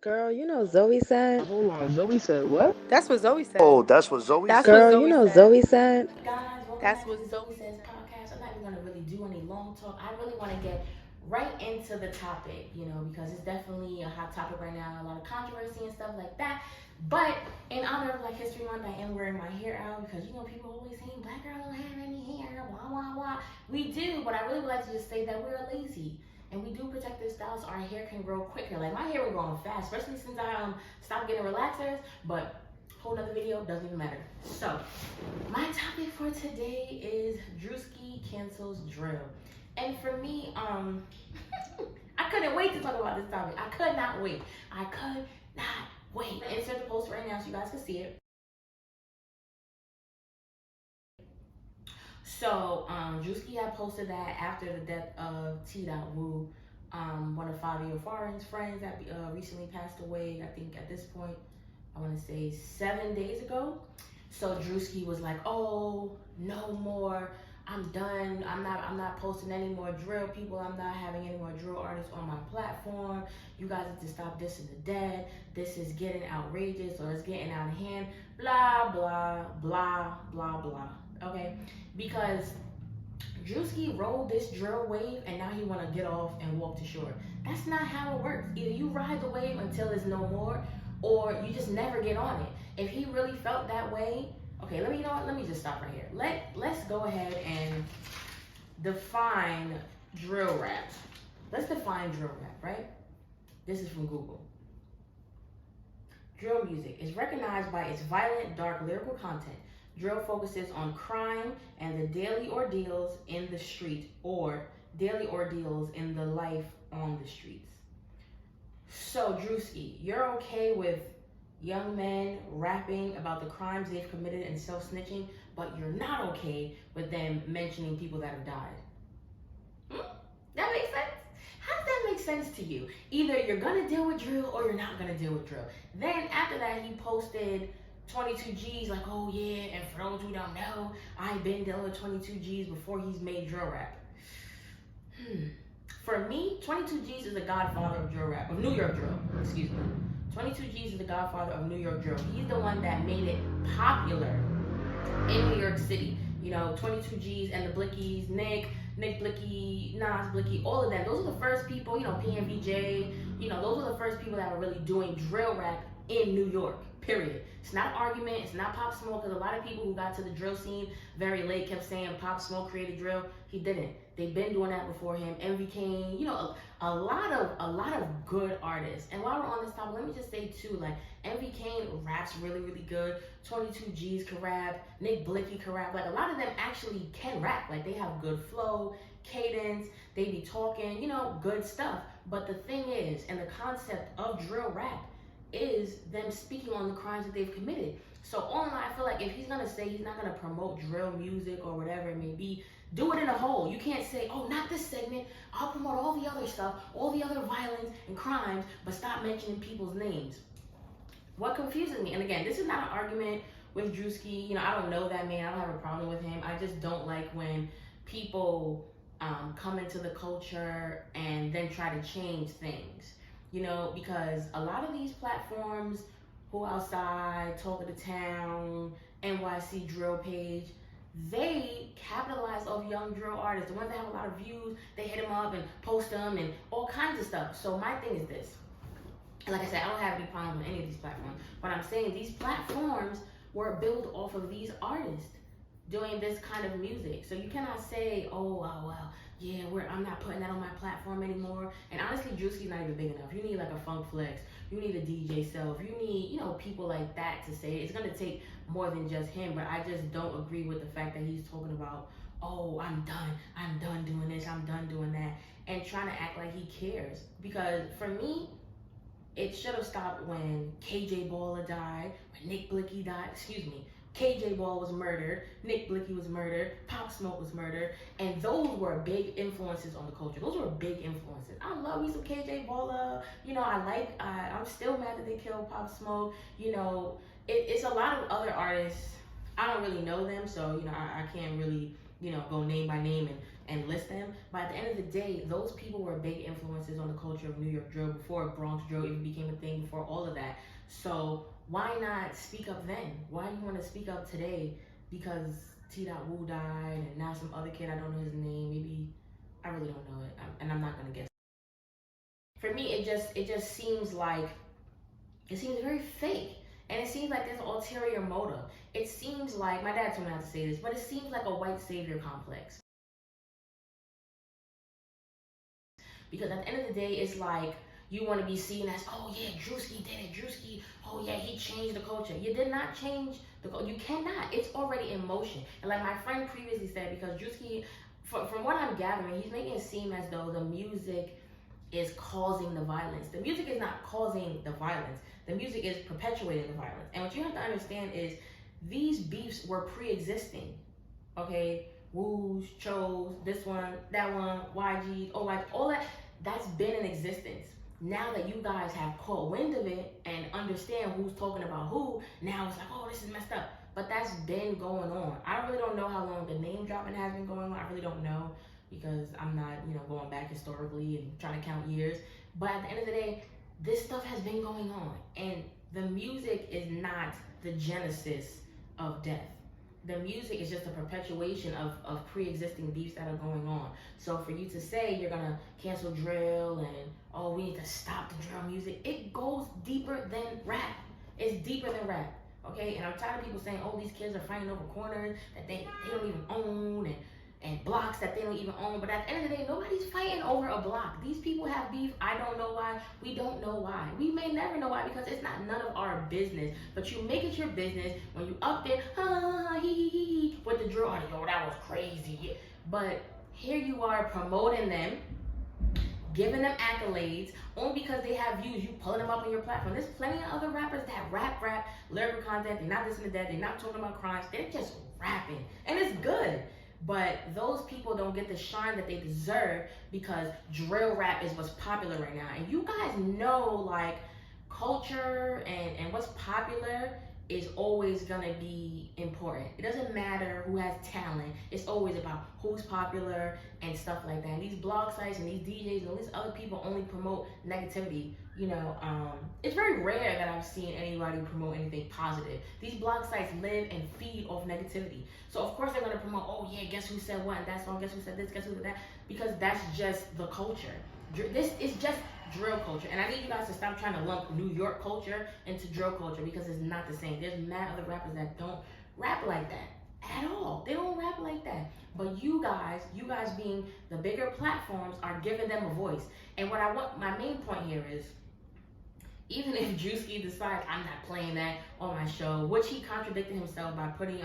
Girl, Zoe said. Hold on, Zoe said what? That's what Zoe said. Oh, that's what Zoe That's said? what Girl, Zoe said. Zoe said. Guys, welcome That's back to what the Zoe Zoe Says said. podcast. I'm not even going to really do any long talk. I really want to get right into the topic, because it's definitely a hot topic right now, a lot of controversy and stuff like that. But in honor of Black History Month, I am wearing my hair out because, people always saying black girl don't have any hair, blah, blah, blah. We do, but I really would like to just say that we're lazy. And we do protective styles so our hair can grow quicker. Like, my hair was growing fast, especially since I stopped getting relaxers. But whole nother video, doesn't even matter. So, my topic for today is Drewski cancels drill. And for me, I couldn't wait to talk about this topic. I could not wait. Insert the post right now so you guys can see it. So, Drewski had posted that after the death of T. Wu, one of 5-year foreign's friends that recently passed away. I think at this point, I want to say 7 days ago. So Drewski was like, "Oh, no more. I'm done. I'm not posting any more drill people. I'm not having any more drill artists on my platform. You guys need to stop dissing the dead. This is getting outrageous or it's getting out of hand. Blah, blah, blah, blah, blah." Okay? Because Drewski rode this drill wave and now he want to get off and walk to shore. That's not how it works. Either you ride the wave until there's no more, or you just never get on it. If he really felt that way, okay, let me just stop right here. Let's go ahead and define drill rap. Let's define drill rap, right? This is from Google. Drill music is recognized by its violent, dark lyrical content. Drill focuses on crime and the daily ordeals in the street, or daily ordeals in the life on the streets. So, Drewski, you're okay with young men rapping about the crimes they've committed and self-snitching, but you're not okay with them mentioning people that have died. That makes sense? How does that make sense to you? Either you're gonna deal with drill or you're not gonna deal with drill. Then after that, he posted 22 G's like, "Oh yeah, and for those who don't know, I've been dealing with 22 G's before he's made drill rap." For me, 22 G's is the godfather of drill rap, of New York drill, excuse me. 22 G's is the godfather of New York drill. He's the one that made it popular in New York City. 22 G's and the Blickies, Nick Blicky, Nas Blicky, all of them. Those are the first people, PNVJ, those are the first people that were really doing drill rap in New York, period. It's not an argument, it's not Pop Smoke, because a lot of people who got to the drill scene very late kept saying Pop Smoke created drill. He didn't. They've been doing that before him. MV Kane, a lot of good artists. And while we're on this topic, let me just say too, like, MV Kane raps really, really good. 22 G's can rap. Nick Blicky can rap. Like, a lot of them actually can rap. Like, they have good flow, cadence, they be talking, good stuff. But the thing is, and the concept of drill rap is them speaking on the crimes that they've committed. So all in all, I feel like if he's gonna say he's not gonna promote drill music or whatever it may be, do it in a whole. You can't say, "Oh, not this segment. I'll promote all the other stuff, all the other violence and crimes, but stop mentioning people's names." What confuses me, and again, this is not an argument with Drewski. I don't know that man. I don't have a problem with him. I just don't like when people come into the culture and then try to change things. Because a lot of these platforms, Who Outside, Talk of the Town, NYC Drill Page, they capitalize off young drill artists. The ones that have a lot of views, they hit them up and post them and all kinds of stuff. So my thing is this. Like I said, I don't have any problem with any of these platforms. But I'm saying these platforms were built off of these artists doing this kind of music. So you cannot say, "Oh, well, yeah, I'm not putting that on my platform anymore." And honestly, Drewski's not even big enough. You need like a Funk Flex. You need a DJ Self. You need, people like that to say it. It's going to take more than just him. But I just don't agree with the fact that he's talking about, "Oh, I'm done doing this. I'm done doing that." And trying to act like he cares. Because for me, it should have stopped when KJ Baller died, when Nick Blicky died, KJ Ball was murdered, Nick Blicky was murdered, Pop Smoke was murdered, and those were big influences on the culture. Those were big influences. I love me some KJ Baller. I'm still mad that they killed Pop Smoke. It's a lot of other artists. I don't really know them, so, I can't really, go name by name and and list them. But at the end of the day, those people were big influences on the culture of New York drill before Bronx drill even became a thing, before all of that. So why not speak up then? Why do you want to speak up today? Because T. Wu died, and now some other kid, I don't know his name, maybe, I really don't know it, and I'm not gonna guess. For me, it just seems like, it seems very fake. And it seems like there's an ulterior motive. It seems like, my dad told me not to say this, but it seems like a white savior complex. Because at the end of the day, it's like you want to be seen as, oh yeah, Drewski did it. Drewski, oh yeah, he changed the culture. You did not change the culture. You cannot. It's already in motion. And like my friend previously said, because Drewski, from what I'm gathering, he's making it seem as though the music is causing the violence. The music is not causing the violence. The music is perpetuating the violence. And what you have to understand is these beefs were pre-existing. Okay, Woos, Chos, this one, that one, YG, OYG, all that, that's been in existence. Now that you guys have caught wind of it and understand who's talking about who, now it's like, oh, this is messed up. But that's been going on. I really don't know how long the name dropping has been going on. I really don't know, because I'm not, going back historically and trying to count years. But at the end of the day, this stuff has been going on. And the music is not the genesis of death. The music is just a perpetuation of pre-existing beefs that are going on. So for you to say you're gonna cancel drill and, oh, we need to stop the drill music, it goes deeper than rap. It's deeper than rap, okay? And I'm tired of people saying, oh, these kids are fighting over corners that they don't even own, and blocks that they don't even own. But at the end of the day, nobody's fighting over a block. These people have beef. I don't know why. We don't know why. We may never know why, because it's not none of our business. But you make it your business when you up there, he, with the drill artist. Oh, that was crazy. But here you are promoting them, giving them accolades, only because they have views. You pulling them up on your platform. There's plenty of other rappers that rap, lyrical content. They're not listening to that. They're not talking about crimes. They're just rapping. And it's good. But those people don't get the shine that they deserve, because drill rap is what's popular right now. And you guys know, like, culture and what's popular is always gonna be important. It doesn't matter who has talent. It's always about who's popular and stuff like that. And these blog sites and these DJs and all these other people only promote negativity. It's very rare that I've seen anybody promote anything positive. These blog sites live and feed off negativity. So of course they're gonna promote, oh yeah, guess who said what, and that song, guess who said this, guess who said that, because that's just the culture. This is just drill culture. And I need you guys to stop trying to lump New York culture into drill culture, because it's not the same. There's mad other rappers that don't rap like that at all. They don't rap like that. But you guys being the bigger platforms, are giving them a voice. And what I want, my main point here is, even if Drewski decides I'm not playing that on my show, which he contradicted himself by putting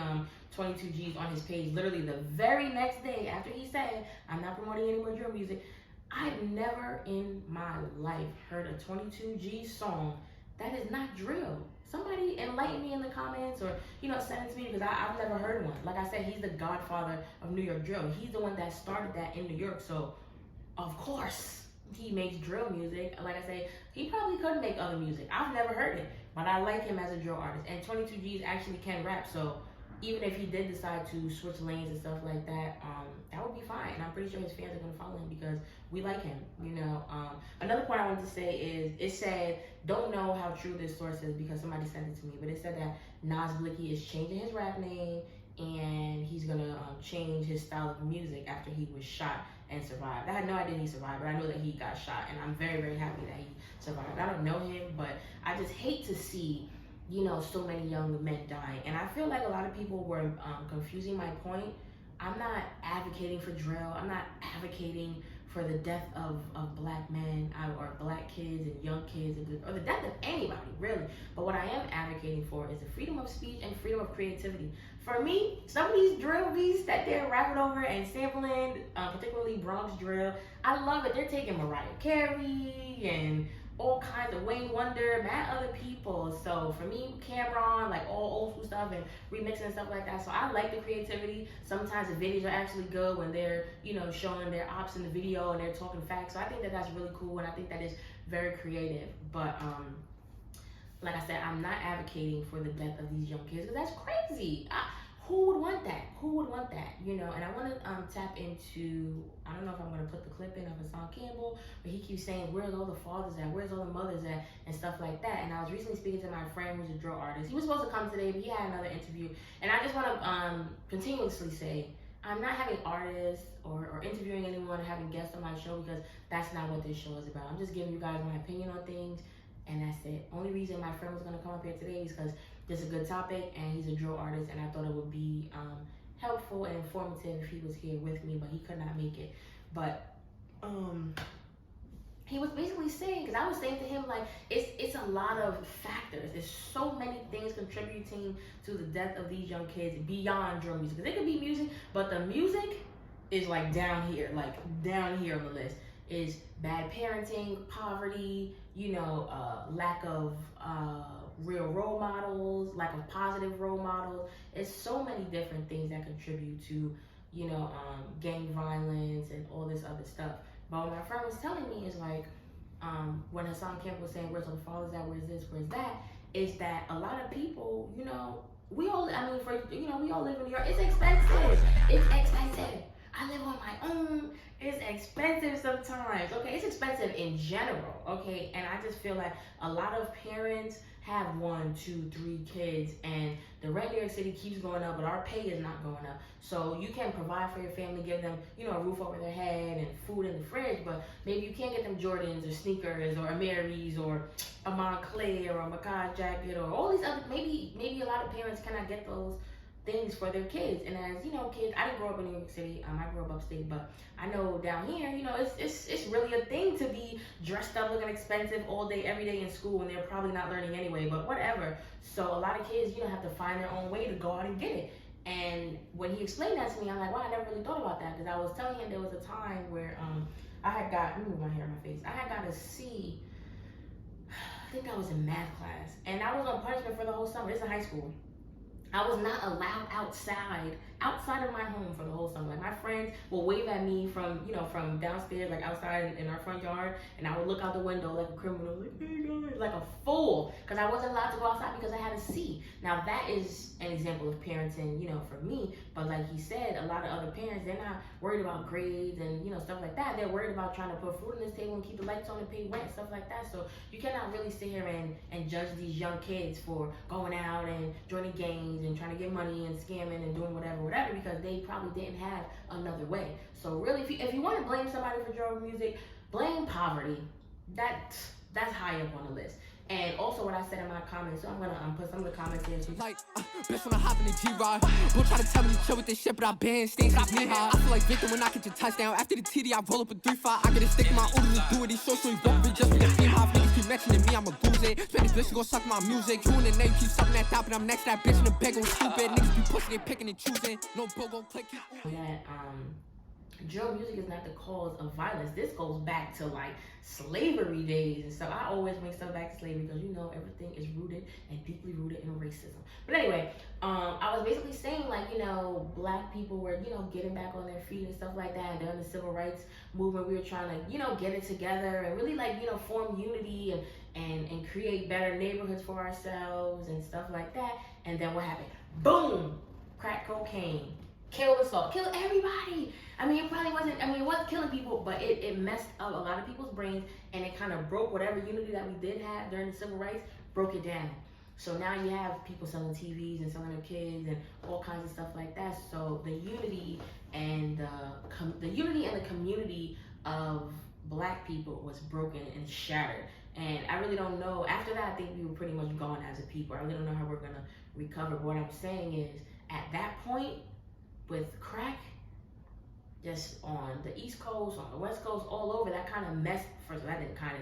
22 G's on his page literally the very next day after he said, I'm not promoting any more drill music. I've never in my life heard a 22 G song that is not drill. Somebody enlighten me in the comments, or send it to me, because I've never heard one. Like I said, he's the godfather of New York drill. He's the one that started that in New York, so of course he makes drill music. Like I say, he probably could make other music. I've never heard it, but I like him as a drill artist. And 22 G's actually can rap, so even if he did decide to switch lanes and stuff like that, that would be fine. And I'm pretty sure his fans are gonna follow him, because we like him. Another point I wanted to say is, it said, don't know how true this source is because somebody sent it to me, but it said that Nas Blicky is changing his rap name, and he's gonna change his style of music after he was shot and survived. I had no idea he survived, but I know that he got shot, and I'm very, very happy that he survived. I don't know him, but I just hate to see so many young men dying. And I feel like a lot of people were confusing my point. I'm not advocating for drill. I'm not advocating for the death of black men or black kids and young kids, or the death of anybody, really. But what I am advocating for is the freedom of speech and freedom of creativity. For me, some of these drill beats that they're rapping over and sampling, particularly Bronx drill, I love it. They're taking Mariah Carey and all kinds of Wayne Wonder, mad other people. So for me, Cameron, like all old school stuff and remixing and stuff like that. So I like the creativity. Sometimes the videos are actually good when they're, showing their ops in the video and they're talking facts. So I think that that's really cool, and I think that is very creative. But like I said, I'm not advocating for the death of these young kids, because that's crazy. who would want that? Who would want that? You know, and I want to tap into, I don't know if I'm going to put the clip in of Hassan Campbell, but he keeps saying, where's all the fathers at? Where's all the mothers at? And stuff like that. And I was recently speaking to my friend who's a drill artist. He was supposed to come today, but he had another interview. And I just want to continuously say, I'm not having artists or interviewing anyone or having guests on my show, because that's not what this show is about. I'm just giving you guys my opinion on things, and that's it. Only reason my friend was going to come up here today is because this is a good topic, and he's a drill artist, and I thought it would be helpful and informative if he was here with me, but he could not make it. But he was basically saying, because I was saying to him, like, it's a lot of factors. There's so many things contributing to the death of these young kids beyond drill music. Because it could be music, but the music is like down here on the list. Is bad parenting, poverty, you know, lack of real role models, lack of positive role models. It's so many different things that contribute to, you know, gang violence and all this other stuff. But what my friend was telling me is like, when Hassan Campbell was saying, where's all the fathers at, where's this, where's that, is that a lot of people, you know, we all live in New York. It's expensive. I live on my own. It's expensive sometimes, okay? It's expensive in general, okay? And I just feel like a lot of parents have 1, 2, 3 kids, and the rent in New York City keeps going up, but our pay is not going up. So you can provide for your family, give them, you know, a roof over their head and food in the fridge, but maybe you can't get them Jordans or sneakers or a Mary's or a Montclair or a Macaw jacket or all these other, maybe a lot of parents cannot get those things for their kids. And as you know, kids, I didn't grow up in New York City. I grew up upstate, but I know down here, you know, it's really a thing to be dressed up, looking expensive all day, every day in school, and they're probably not learning anyway. But whatever. So a lot of kids, you know, have to find their own way to go out and get it. And when he explained that to me, I'm like, wow, I never really thought about that, because I was telling him there was a time where I had got, let me move my hair in my face. I had got a C. I think I was in math class, and I was on punishment for the whole summer. This is high school. I was not allowed outside of my home for the whole summer. Like, my friends will wave at me from downstairs, like outside in our front yard, and I would look out the window like a criminal, like, hey guys, like a fool, because I wasn't allowed to go outside because I had a C. Now that is an example of parenting, you know, for me, but like he said, a lot of other parents, they're not worried about grades and, you know, stuff like that. They're worried about trying to put food on this table and keep the lights on and pay rent, stuff like that. So you cannot really sit here and judge these young kids for going out and joining gangs and trying to get money and scamming and doing whatever, because they probably didn't have another way. So really, if you want to blame somebody for drug music, blame poverty. That's high up on the list. And also what I said in my comments, so I'm gonna put some of the comments here too. Like, bitch, when I hop in the G-Rod, don't try to tell me to chill with this shit, but I been staying since knee high. I feel like Victor when I catch a touchdown. After the TD, I roll up a 3-5. I get a stick in my order to do it. These socially won't be just for the team. How niggas keep mentioning me, I'ma lose it. Spend this bitch to go suck my music. You and the name keep sucking that top, and I'm next to that bitch in the bag on stupid. Niggas be pushing, they picking and choosing. No bro gon' click. That drill music is not the cause of violence. This goes back to like slavery days and stuff. I always make stuff back to slavery because, you know, everything is rooted and deeply rooted in racism. But anyway, I was basically saying, like, you know, black people were, you know, getting back on their feet and stuff like that. And during the civil rights movement, we were trying to, you know, get it together and really, like, you know, form unity and create better neighborhoods for ourselves and stuff like that. And then what happened? Boom! Crack cocaine. Kill us all. Kill everybody. I mean, it probably wasn't, it wasn't killing people, but it messed up a lot of people's brains, and it kind of broke whatever unity that we did have during the civil rights, broke it down. So now you have people selling TVs and selling their kids and all kinds of stuff like that. So the unity and the community of black people was broken and shattered. And I really don't know, after that, I think we were pretty much gone as a people. I really don't know how we're gonna recover. But what I'm saying is, at that point, with crack, just on the East Coast, on the West Coast, all over, that kind of messed,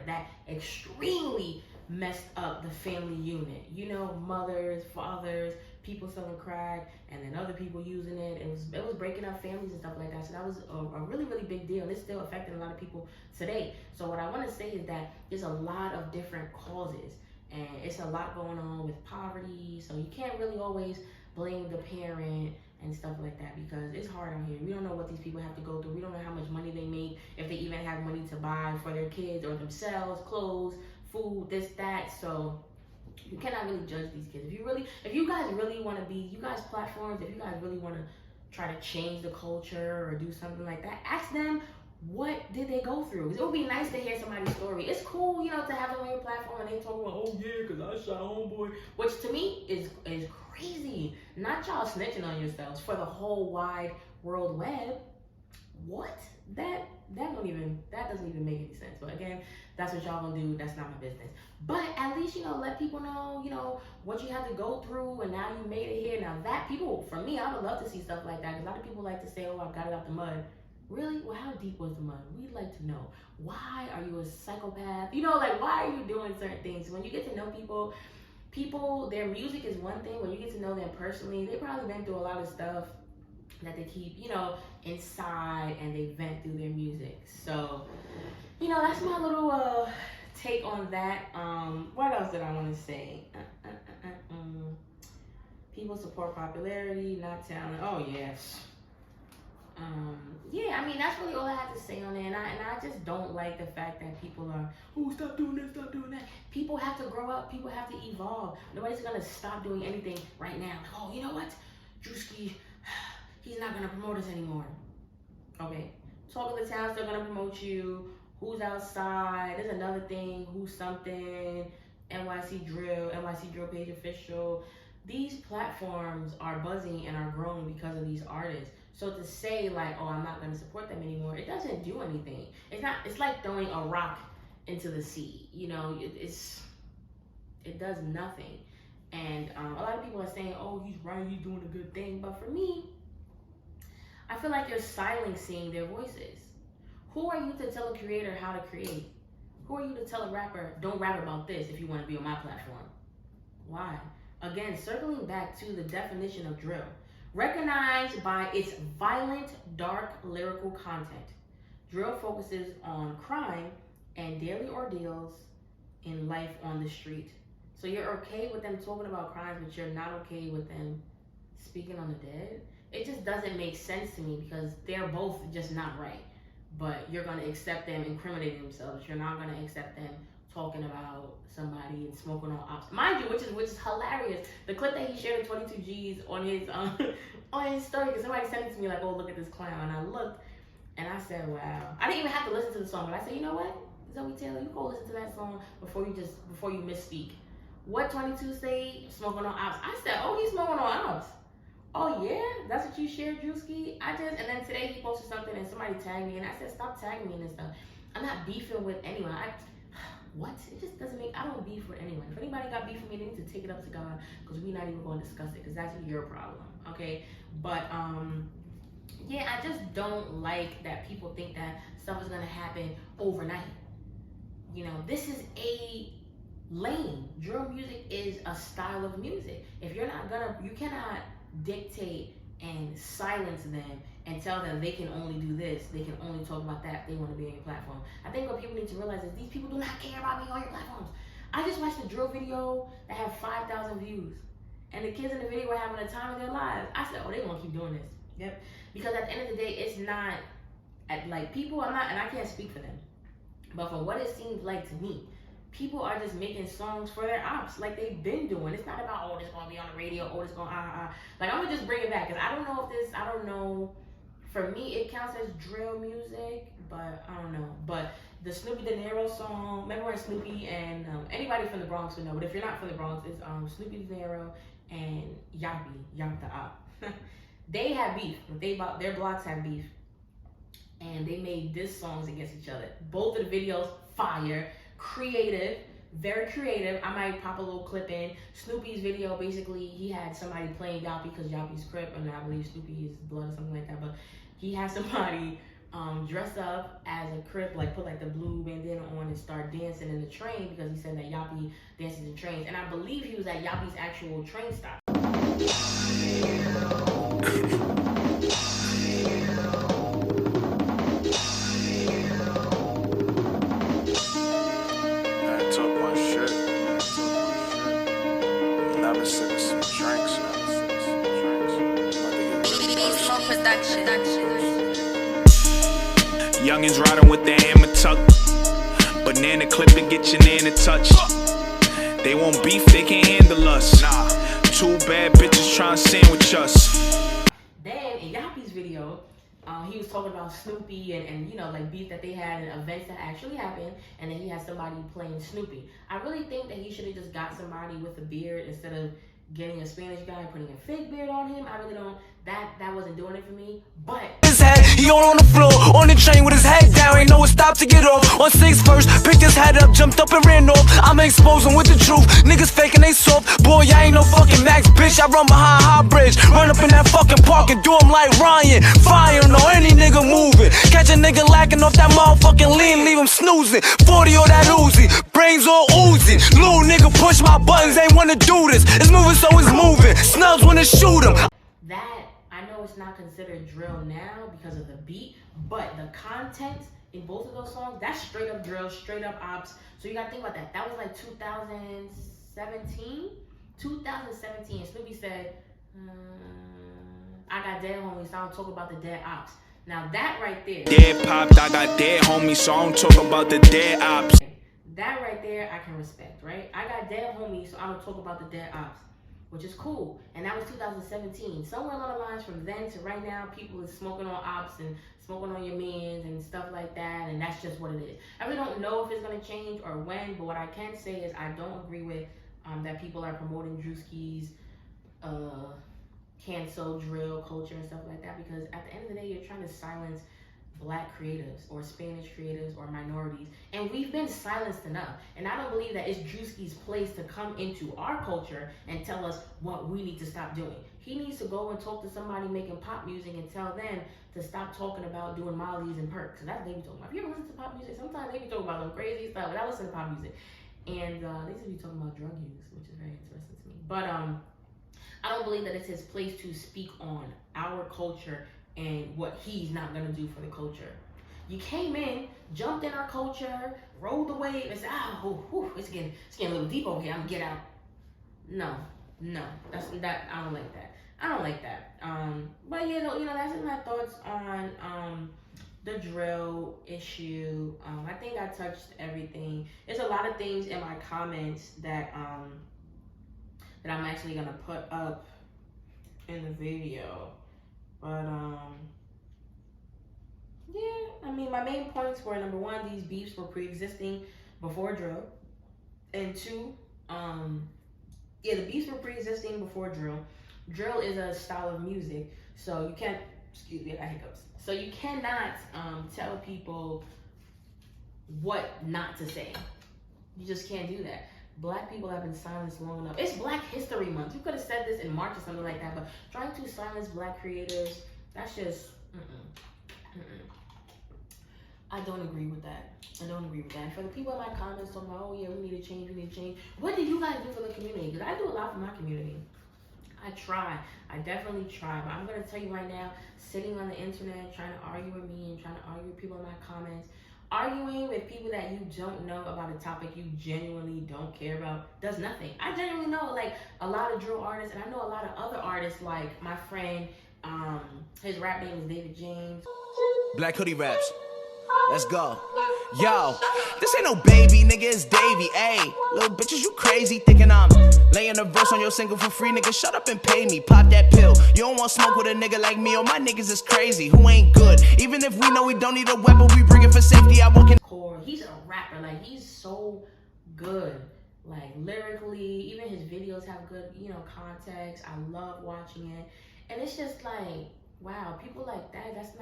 that extremely messed up the family unit. You know, mothers, fathers, people selling crack, and then other people using it. It was breaking up families and stuff like that. So that was a really, really big deal. And it's still affecting a lot of people today. So what I want to say is that there's a lot of different causes, and it's a lot going on with poverty. So you can't really always blame the parent and stuff like that, because it's hard out here. We don't know what these people have to go through. We don't know how much money they make, if they even have money to buy for their kids or themselves, clothes, food, this, that. So you cannot really judge these kids. If you guys really want to be, you guys platforms, if you guys really want to try to change the culture or do something like that, ask them what did they go through. It would be nice to hear somebody's story. It's cool, you know, to have them on your platform and they talk about, oh yeah, because I shot homeboy, which to me is crazy. Not y'all snitching on yourselves for the whole wide world web. What? That doesn't even make any sense. But again, that's what y'all gonna do. That's not my business. But at least, you know, let people know, you know, what you had to go through, and now you made it here. Now that people, for me, I would love to see stuff like that, because a lot of people like to say, oh, I got it out the mud. Really? Well, how deep was the mud? We'd like to know. Why are you a psychopath? You know, like, why are you doing certain things? When you get to know people, their music is one thing. When you get to know them personally, they probably been through a lot of stuff that they keep, you know, inside, and they vent through their music. So, you know, that's my little take on that. What else did I want to say? People support popularity, not talent. Oh yes. Yeah, I mean, that's really all I have to say on it. And I just don't like the fact that people are, oh, stop doing this, stop doing that. People have to grow up. People have to evolve. Nobody's going to stop doing anything right now. Like, oh, you know what? Drewski, he's not going to promote us anymore. Okay. Talk of the town, still going to promote you. Who's outside? There's another thing. Who's something? NYC Drill Page Official. These platforms are buzzing and are growing because of these artists. So to say like, oh, I'm not going to support them anymore, it doesn't do anything. It's like throwing a rock into the sea. You know, it does nothing. And a lot of people are saying, oh, he's right, he's doing a good thing. But for me, I feel like you're silencing their voices. Who are you to tell a creator how to create? Who are you to tell a rapper, don't rap about this if you want to be on my platform? Why? Again, circling back to the definition of drill. Recognized by its violent, dark, lyrical content, drill focuses on crime and daily ordeals in life on the street. So you're okay with them talking about crimes, but you're not okay with them speaking on the dead? It just doesn't make sense to me, because they're both just not right. But you're going to accept them incriminating themselves. You're not going to accept them talking about somebody and smoking on ops, mind you, which is hilarious. The clip that he shared of 22 G's on his story, because somebody sent it to me like, oh, look at this clown, and I looked and I said, wow. I didn't even have to listen to the song, but I said, you know what, Zoe Taylor, you go listen to that song before you misspeak. What 22 say? Smoking on ops. I said, oh, he's smoking on ops. Oh yeah, that's what you shared, Drewski. And then today he posted something and somebody tagged me, and I said, stop tagging me in this stuff. I'm not beefing with anyone. What? It just doesn't make, I don't beef with anyone. If anybody got beef with me, they need to take it up to God, because we're not even going to discuss it, because that's your problem, okay? But, yeah, I just don't like that people think that stuff is going to happen overnight. You know, this is a lane. Drill music is a style of music. If you're not you cannot dictate and silence them and tell them they can only do this, they can only talk about that, they want to be on your platform. I think what people need to realize is these people do not care about being on your platforms. I just watched a drill video that had 5,000 views, and the kids in the video were having the time of their lives. I said, oh, they gonna keep doing this. Yep. Because at the end of the day, it's not, like, people are not, and I can't speak for them, but from what it seems like to me, people are just making songs for their ops, like they've been doing. It's not about, oh, this gonna be on the radio, oh, this gonna, Like, I'm gonna just bring it back, because I don't know. For me, it counts as drill music, but I don't know. But the Snoopy De Niro song, remember when Snoopy and anybody from the Bronx would know, but if you're not from the Bronx, it's Snoopy De Niro and Yop the Op. They have beef. Their blocks have beef. And they made diss songs against each other. Both of the videos, fire, creative, very creative. I might pop a little clip in. Snoopy's video, basically, he had somebody playing Yappy because Yappy's Crip, and I believe Snoopy is blood or something like that. But he had somebody dress up as a Crip, like put like the blue bandana on and start dancing in the train, because he said that Yappy dances in trains. And I believe he was at Yappy's actual train stop. Youngins riding with the hammer tuck, banana clip to get your nana touch. They won't beef, they can't handle us. Nah, two bad bitches trying to sandwich us. Then in Yappy's video, he was talking about Snoopy and you know, like beef that they had and events that actually happened, and then he had somebody playing Snoopy. I really think that he should have just got somebody with a beard instead of getting a Spanish guy putting a fake beard on him. I really don't, that wasn't doing it for me. But his head, he on the floor, on the train with his head down, ain't know it stopped to get off. On 6 first, picked his head up, jumped up and ran off. I'ma expose him with the truth, niggas faking they soft. Boy, I ain't no fucking Max, bitch, I run behind High Bridge. Run up in that fucking park and do him like Ryan. Firing on any nigga moving. Catch a nigga lacking off that motherfucking lean, leave him snoozing. 40 or that Uzi, brains all oozing. Little nigga push my buttons, ain't wanna do this. It's moving so it's moving, snubs wanna shoot him. that, I know it's not considered drill now because of the beat, but the content in both of those songs, that's straight up drill, straight up ops. So you gotta think about that. That was like 2017? 2017. Snoopy said, I got dead homies, so I don't talk about the dead ops. Now that right there. Dead popped, I got dead homies, so I don't talk about the dead ops. That right there, I can respect, right? I got dead homies, so I don't talk about the dead ops, which is cool. And that was 2017. Somewhere along the lines from then to right now, people is smoking on ops and smoking on your mans and stuff like that, and that's just what it is. I really don't know if it's gonna change or when, but what I can say is I don't agree with that people are promoting Drewski's cancel drill culture and stuff like that, because at the end of the day, you're trying to silence Black creatives or Spanish creatives or minorities, and we've been silenced enough. And I don't believe that it's Drewski's place to come into our culture and tell us what we need to stop doing. He needs to go and talk to somebody making pop music and tell them to stop talking about doing mollies and perks. And that's what they be talking about. If you ever listen to pop music, sometimes they be talking about some crazy stuff, but I listen to pop music, and they seem to be talking about drug use, which is very interesting to me. But I don't believe that it's his place to speak on our culture and what he's not gonna do for the culture. You came in, jumped in our culture, rode the wave, and said, it's getting a little deep over here, I'm gonna get out. No, that's that. I don't like that. But you know, that's just my thoughts on the drill issue. I think I touched everything. There's a lot of things in my comments that I'm actually gonna put up in the video. But yeah, I mean, my main points were, number one, these beefs were pre-existing before drill, and two, the beefs were pre-existing before drill. Drill is a style of music, so you can't, excuse me, I got hiccups. So you cannot tell people what not to say. You just can't do that. Black people have been silenced long enough. It's Black History Month. You could have said this in March or something like that, but trying to silence Black creators, that's just, I don't agree with that. And for the people in my comments talking about, oh yeah, we need to change, what do you guys do for the community? Because I do a lot for my community. I definitely try, but I'm going to tell you right now, sitting on the internet, trying to argue with me and trying to argue with people in my comments, arguing with people that you don't know about a topic you genuinely don't care about does nothing. I genuinely know like a lot of drill artists, and I know a lot of other artists, like my friend, his rap name is David James. Black Hoodie Raps. Let's go. Yo, this ain't no baby, nigga, it's Davey. Ayy, little bitches, you crazy thinking I'm laying a verse on your single for free, nigga. Shut up and pay me, pop that pill. You don't want smoke with a nigga like me, or my niggas is crazy, who ain't good. Even if we know we don't need a weapon, we bring it for safety. I won't. He's a rapper, like he's so good. Like lyrically, even his videos have good, context. I love watching it. And it's just like, wow, people like that, that's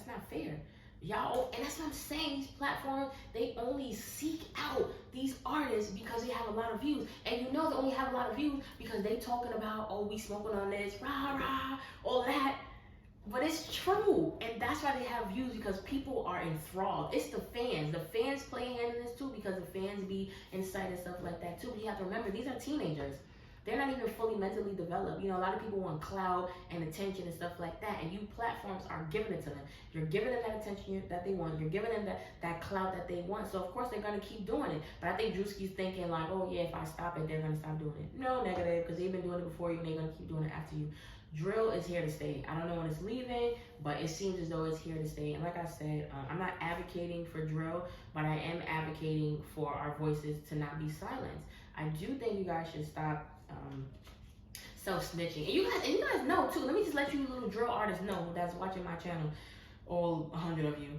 not fair. Y'all, and that's what I'm saying, these platforms, they only seek out these artists because they have a lot of views. And they only have a lot of views because they talking about, oh, we smoking on this, rah, rah, all that. But it's true, and that's why they have views, because people are enthralled. It's the fans. The fans play a hand in this too, because the fans be inside and stuff like that too. But you have to remember, these are teenagers. They're not even fully mentally developed. A lot of people want clout and attention and stuff like that, and you platforms are giving it to them. You're giving them that attention that they want. You're giving them that clout that they want. So of course they're gonna keep doing it. But I think Drewski's thinking like, oh yeah, if I stop it, they're gonna stop doing it. No, negative, because they've been doing it before you, and they're gonna keep doing it after you. Drill is here to stay. I don't know when it's leaving, but it seems as though it's here to stay. And like I said, I'm not advocating for drill, but I am advocating for our voices to not be silenced. I do think you guys should stop self-snitching. And you guys know too. Let me just let you little drill artists know that's watching my channel, all 100 of you.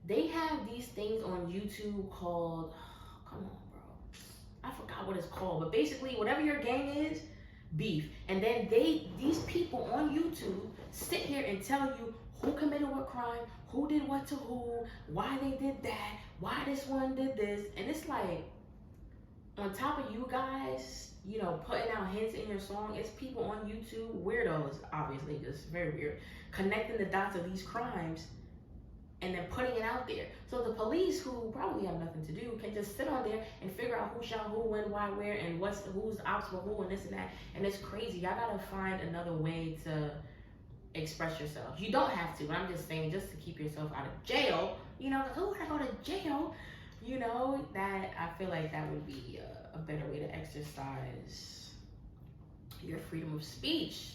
They have these things on YouTube called, come on, bro. I forgot what it's called, but basically, whatever your gang is, beef. And then these people on YouTube sit here and tell you who committed what crime, who did what to who, why they did that, why this one did this. And it's like, on top of you guys, you know, putting out hints in your song, it's people on YouTube, weirdos, obviously, just very weird, connecting the dots of these crimes and then putting it out there. So the police, who probably have nothing to do, can just sit on there and figure out who shot who, when, why, where, and who's ops for who, and this and that. And it's crazy. Y'all gotta find another way to express yourself. You don't have to, but I'm just saying, just to keep yourself out of jail, you know, who would I go to jail? You know, that I feel like that would be a better way to exercise your freedom of speech.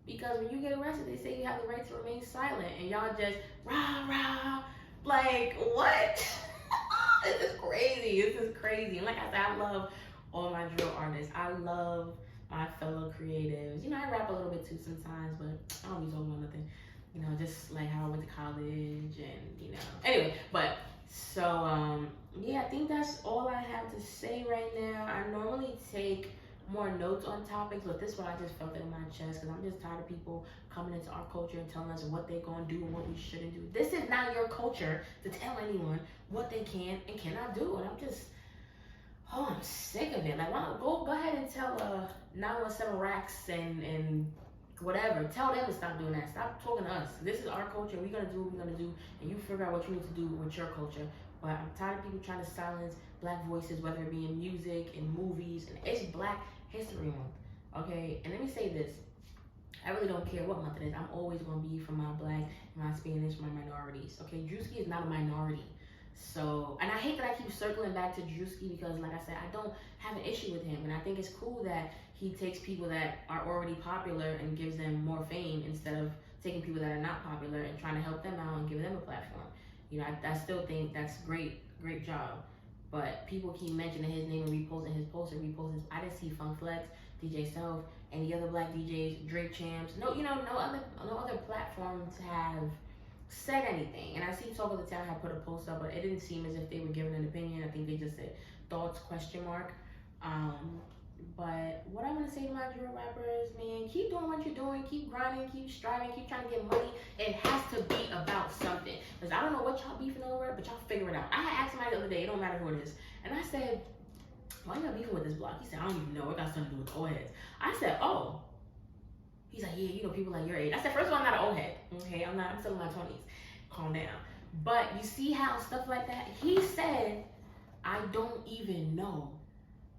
Because when you get arrested, they say you have the right to remain silent, and y'all just rah rah, like what? This is crazy. This is crazy. And like I said, I love all my drill artists. I love my fellow creatives. You know, I rap a little bit too sometimes, but I don't be talking about nothing. You know, just like how I went to college, and you know. Anyway, but so yeah, I think that's all I have to say right now. I normally take more notes on topics, but this one I just felt it in my chest because I'm just tired of people coming into our culture and telling us what they're gonna do and what we shouldn't do. This is not your culture to tell anyone what they can and cannot do, and I'm sick of it. Like, why go ahead and tell 917 Racks and whatever, tell them to stop doing that. Stop talking to us. This is our culture. We're gonna do what we're gonna do, and you figure out what you need to do with your culture. But I'm tired of people trying to silence black voices, whether it be in music, in movies, and it's Black History Month, okay? And let me say this. I really don't care what month it is. I'm always going to be for my black, my Spanish, my minorities, okay? Drewski is not a minority. So, and I hate that I keep circling back to Drewski because, like I said, I don't have an issue with him. And I think it's cool that he takes people that are already popular and gives them more fame instead of taking people that are not popular and trying to help them out and give them a platform. You know, I still think that's great job. But people keep mentioning his name and reposting his posts and reposting. I didn't see Funk Flex, DJ Self, and the other black DJs, Drake Champs. No, you know, no other platforms have said anything. And I see Talk of the Town had put a post up, but it didn't seem as if they were giving an opinion. I think they just said thoughts ? But what I want to say to my drill rappers, man, keep doing what you're doing, keep grinding, keep striving, keep trying to get money. It has to be about something. Because I don't know what y'all beefing over, but y'all figure it out. I had asked somebody the other day, it don't matter who it is, and I said, why y'all beefing with this block? He said, I don't even know, it got something to do with old heads. I said, oh. He's like, yeah, you know, people like your age. I said, first of all, I'm not an old head, okay? I'm still in my 20s. Calm down. But you see how stuff like that, he said, I don't even know.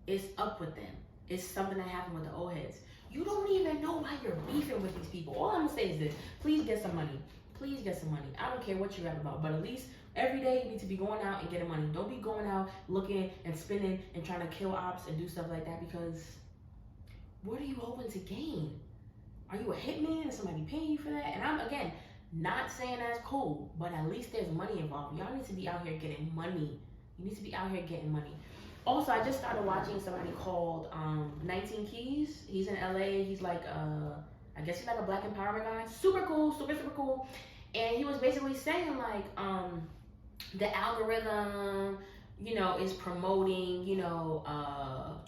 It's up with them. It's something that happened with the old heads. You don't even know why you're beefing with these people. All I'm gonna say is this: please get some money. Please get some money. I don't care what you rap about, but at least every day you need to be going out and getting money. Don't be going out looking and spinning and trying to kill ops and do stuff like that, because what are you hoping to gain? Are you a hitman and somebody paying you for that? And I'm, again, not saying that's cool, but at least there's money involved. Y'all need to be out here getting money. You need to be out here getting money. Also, I just started watching somebody called 19 Keys. He's in LA. He's like, I guess he's like a black empowerment guy. Super cool, super cool. And he was basically saying like, the algorithm, you know, is promoting, you know,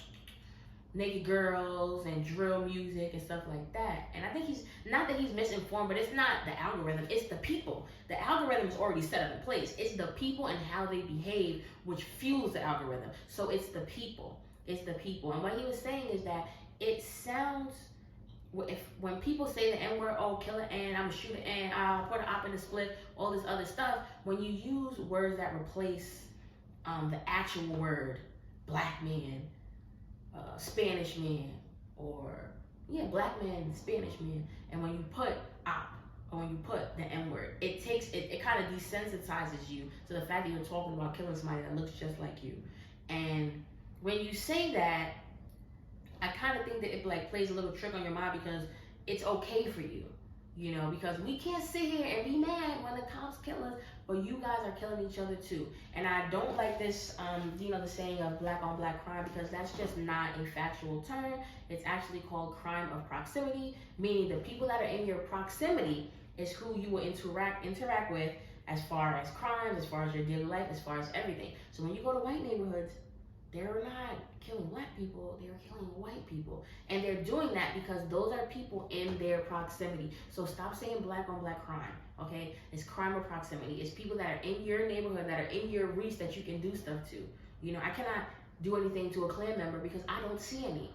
naked girls and drill music and stuff like that. And I think he's, not that he's misinformed, but it's not the algorithm, it's the people. The algorithm is already set up in place. It's the people and how they behave which fuels the algorithm. So it's the people. It's the people. And what he was saying is that it sounds, when people say the N-word, oh, kill it and I'm gonna shoot it and I'll put an op in the split, all this other stuff, when you use words that replace the actual word, black man, Spanish man, or black man, Spanish man, and when you put op, or when you put the N-word, it kind of desensitizes you to the fact that you're talking about killing somebody that looks just like you. And when you say that, I kind of think that it like plays a little trick on your mind, because it's okay for you, you know, because we can't sit here and be mad when the cops kill us, but you guys are killing each other too. And I don't like this, the saying of black on black crime, because that's just not a factual term. It's actually called crime of proximity, meaning the people that are in your proximity is who you will interact with as far as crimes, as far as your daily life, as far as everything. So when you go to white neighborhoods, they're not killing black people, they're killing white people. And they're doing that because those are people in their proximity. So stop saying black on black crime, okay? It's crime of proximity. It's people that are in your neighborhood, that are in your reach, that you can do stuff to. I cannot do anything to a Klan member because I don't see any.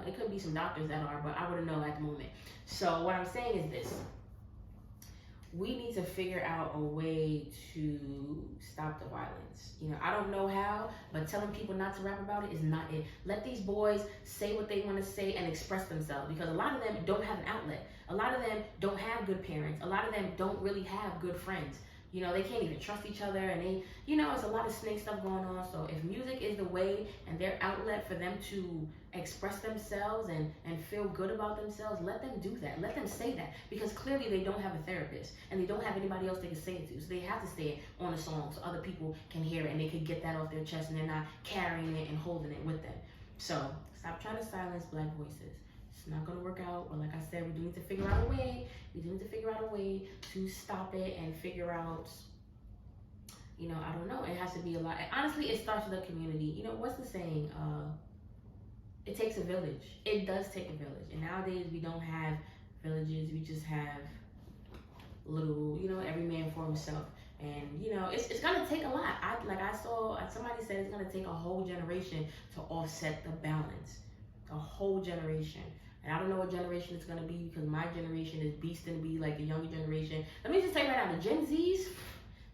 It could be some doctors that are, but I wouldn't know at the moment. So what I'm saying is this. We need to figure out a way to stop the violence. I don't know how, but telling people not to rap about it is not it. Let these boys say what they want to say and express themselves, because a lot of them don't have an outlet. A lot of them don't have good parents. A lot of them don't really have good friends. They can't even trust each other, and it's a lot of snake stuff going on. So if music is the way and their outlet for them to express themselves and feel good about themselves, let them do that. Let them say that, because clearly they don't have a therapist and they don't have anybody else they can say it to. So they have to say it on a song so other people can hear it and they can get that off their chest, and they're not carrying it and holding it with them. So stop trying to silence black voices. It's not going to work out. But like I said, we do need to figure out a way. We do need to figure out a way to stop it and figure out, I don't know. It has to be a lot. And honestly, it starts with the community. What's the saying? It takes a village. It does take a village. And nowadays, we don't have villages. We just have little, every man for himself. And, it's going to take a lot. I saw, somebody said it's going to take a whole generation to offset the balance. A whole generation. And I don't know what generation it's going to be, because my generation is beasting to be like the younger generation. Let me just tell you right now, the Gen Zs,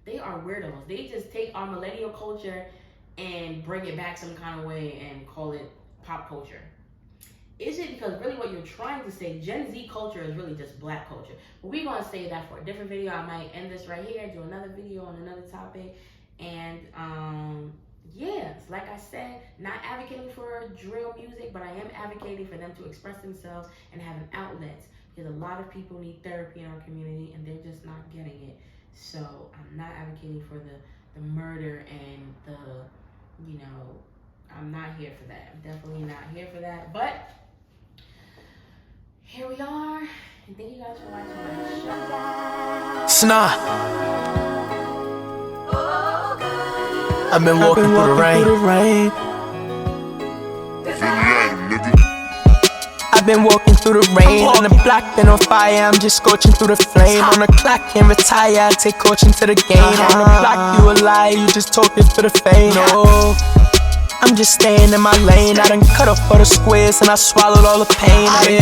they are weirdos. They just take our millennial culture and bring it back some kind of way and call it pop culture. Is it because really what you're trying to say, Gen Z culture is really just black culture? But we're going to say that for a different video. I might end this right here, do another video on another topic. And, yes, like I said, not advocating for drill music, but I am advocating for them to express themselves and have an outlet, because a lot of people need therapy in our community and they're just not getting it. So I'm not advocating for the murder and the, I'm not here for that. I'm definitely not here for that. But here we are, and thank you guys for watching my show. Snah. I've been walking through the rain. I've been walking through the rain. On the block, been on fire. I'm just scorching through the flame. On the clock, can't retire. I take coaching to the game. On the block, you a lie. You just talking for the fame. No, I'm just staying in my lane. I done cut off all the squares and I swallowed all the pain.